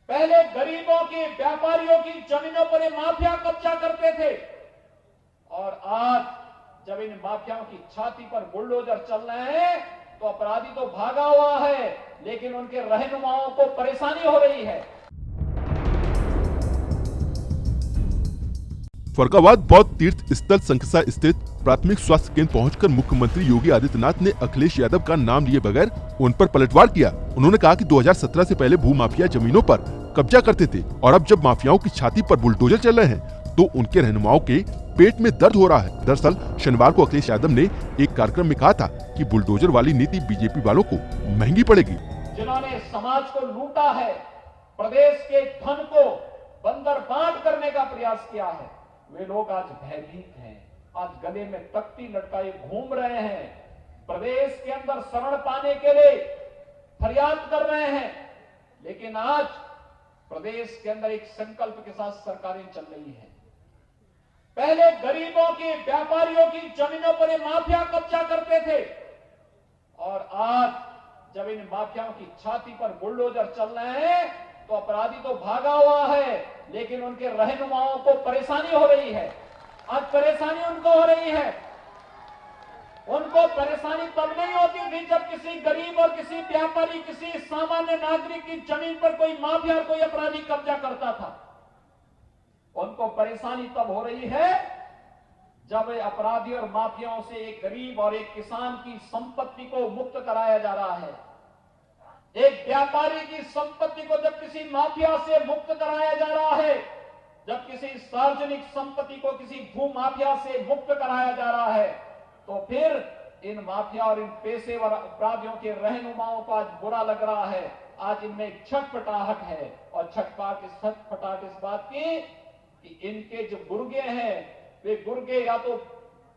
पहले गरीबों की, व्यापारियों की जमीनों पर ये माफिया कब्जा करते थे और आज जब इन माफियाओं की छाती पर बुलडोजर चल रहे हैं तो अपराधी तो भागा हुआ है, लेकिन उनके रहनुमाओं को परेशानी हो रही है। फर्रुखाबाद बौद्ध तीर्थ स्थल संकसा स्थित प्राथमिक स्वास्थ्य केंद्र पहुंचकर मुख्यमंत्री योगी आदित्यनाथ ने अखिलेश यादव का नाम लिए बगैर उन पर पलटवार किया। उन्होंने कहा कि 2017 से पहले भूमाफिया जमीनों पर कब्जा करते थे और अब जब माफियाओं की छाती पर बुलडोजर चल रहे हैं तो उनके रहनुमाओं के पेट में दर्द हो रहा है। दरअसल शनिवार को अखिलेश यादव ने एक कार्यक्रम में कहा था कि बुलडोजर वाली नीति बीजेपी वालों को महंगी पड़ेगी। जिन्होंने समाज को लूटा है, प्रदेश के धन को बंदरबांट करने का प्रयास किया है, वे लोग आज भयभीत हैं, आज गले में तख्ती लटकाए घूम रहे हैं, प्रदेश के अंदर शरण पाने के लिए फरियाद कर रहे हैं। लेकिन आज प्रदेश के अंदर एक संकल्प के साथ सरकारें चल रही है। पहले गरीबों की, व्यापारियों की जमीनों पर ये माफिया कब्जा करते थे और आज जब इन माफियाओं की छाती पर बुलडोजर चल रहे हैं तो अपराधी तो भागा हुआ है, लेकिन उनके रहनुमाओं को परेशानी हो रही है। आज परेशानी उनको हो रही है। उनको परेशानी तब नहीं होती थी जब किसी गरीब और किसी व्यापारी, किसी सामान्य नागरिक की जमीन पर कोई माफिया, कोई अपराधी कब्जा करता था। उनको परेशानी तब हो रही है जब अपराधी और माफियाओं से एक गरीब और एक किसान की संपत्ति को मुक्त कराया जा रहा है। एक व्यापारी की संपत्ति को जब किसी माफिया से मुक्त कराया जा रहा है, जब किसी सार्वजनिक संपत्ति को किसी भू माफिया से मुक्त कराया जा रहा है, तो फिर इन माफिया और इन पेशेवर अपराधियों के रहनुमाओं को आज बुरा लग रहा है। आज इनमें एक छटपटाहट है और छटपटाहट इस बात की कि इनके जो गुर्गे हैं, वे गुर्गे या तो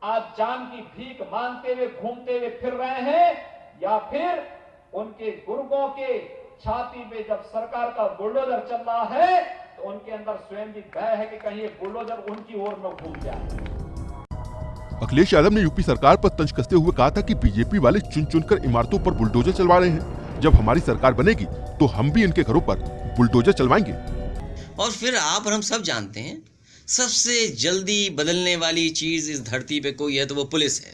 आज जान की भीख मांगते हुए घूमते हुए फिर रहे हैं, या फिर उनके गुर्गों के छाती में जब सरकार का बुलडोजर चल रहा है तो उनके अंदर स्वयं भी भय है कि कहीं ये बुलडोजर उनकी ओर न घूम जाए। अखिलेश यादव ने यूपी सरकार पर तंज कसते हुए कहा था कि बीजेपी वाले चुन चुनकर इमारतों पर बुलडोजर चलवा रहे हैं। जब हमारी सरकार बनेगी तो हम भी इनके घरों पर बुलडोजर चलवाएंगे। और फिर आप और हम सब जानते हैं, सबसे जल्दी बदलने वाली चीज इस धरती पे कोई है तो वो पुलिस है।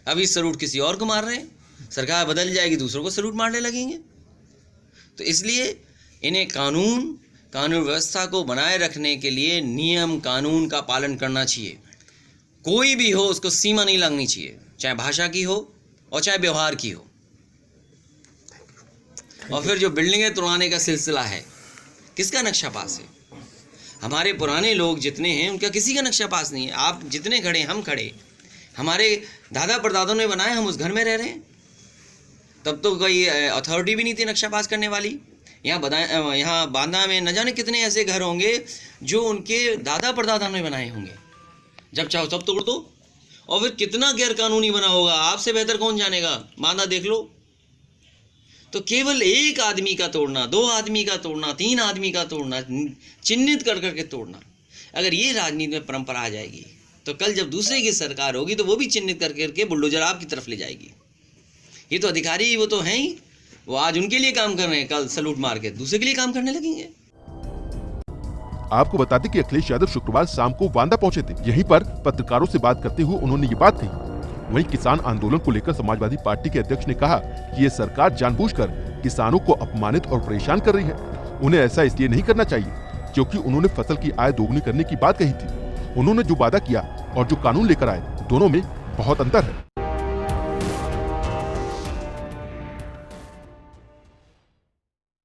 अभी सलूट किसी और को मार रहे हैं, सरकार बदल जाएगी दूसरों को सलूट मारने लगेंगे। तो इसलिए इन्हें कानून व्यवस्था को बनाए रखने के लिए नियम कानून का पालन करना चाहिए। कोई भी हो उसको सीमा नहीं लगनी चाहिए, चाहे भाषा की हो और चाहे व्यवहार की हो। और फिर जो बिल्डिंगें तोड़ाने का सिलसिला है, किसका नक्शा पास है? हमारे पुराने लोग जितने हैं उनका किसी का नक्शा पास नहीं है। आप जितने खड़े, हम खड़े, हमारे दादा परदादों ने बनाए, हम उस घर में रह रहे हैं। तब तो कोई अथॉरिटी भी नहीं थी नक्शा पास करने वाली। यहाँ बांदा में न जाने कितने ऐसे घर होंगे जो उनके दादा परदादा ने बनाए होंगे। जब चाहो तब तोड़ दो। और फिर कितना गैर कानूनी बना होगा, आपसे बेहतर कौन जानेगा। बांदा देख लो। तो केवल एक आदमी का तोड़ना, दो आदमी का तोड़ना, तीन आदमी का तोड़ना, चिन्हित कर करके तोड़ना, अगर ये राजनीति में परंपरा आ जाएगी तो कल जब दूसरे की सरकार होगी तो वो भी चिन्हित कर करके बुलडोजर आपकी तरफ ले जाएगी। ये तो अधिकारी वो तो हैं ही, वो आज उनके लिए काम कर रहे हैं, कल सलूट मार के दूसरे के लिए काम करने लगेंगे। आपको बता दें कि अखिलेश यादव शुक्रवार शाम को बांदा पहुंचे थे। यहीं पर पत्रकारों से बात करते हुए उन्होंने ये बात कही। वहीं किसान आंदोलन को लेकर समाजवादी पार्टी के अध्यक्ष ने कहा कि ये सरकार जानबूझकर किसानों को अपमानित और परेशान कर रही है। उन्हें ऐसा इसलिए नहीं करना चाहिए क्योंकि उन्होंने फसल की आय दोगुनी करने की बात कही थी। उन्होंने जो वादा किया और जो कानून लेकर आए, दोनों में बहुत अंतर है।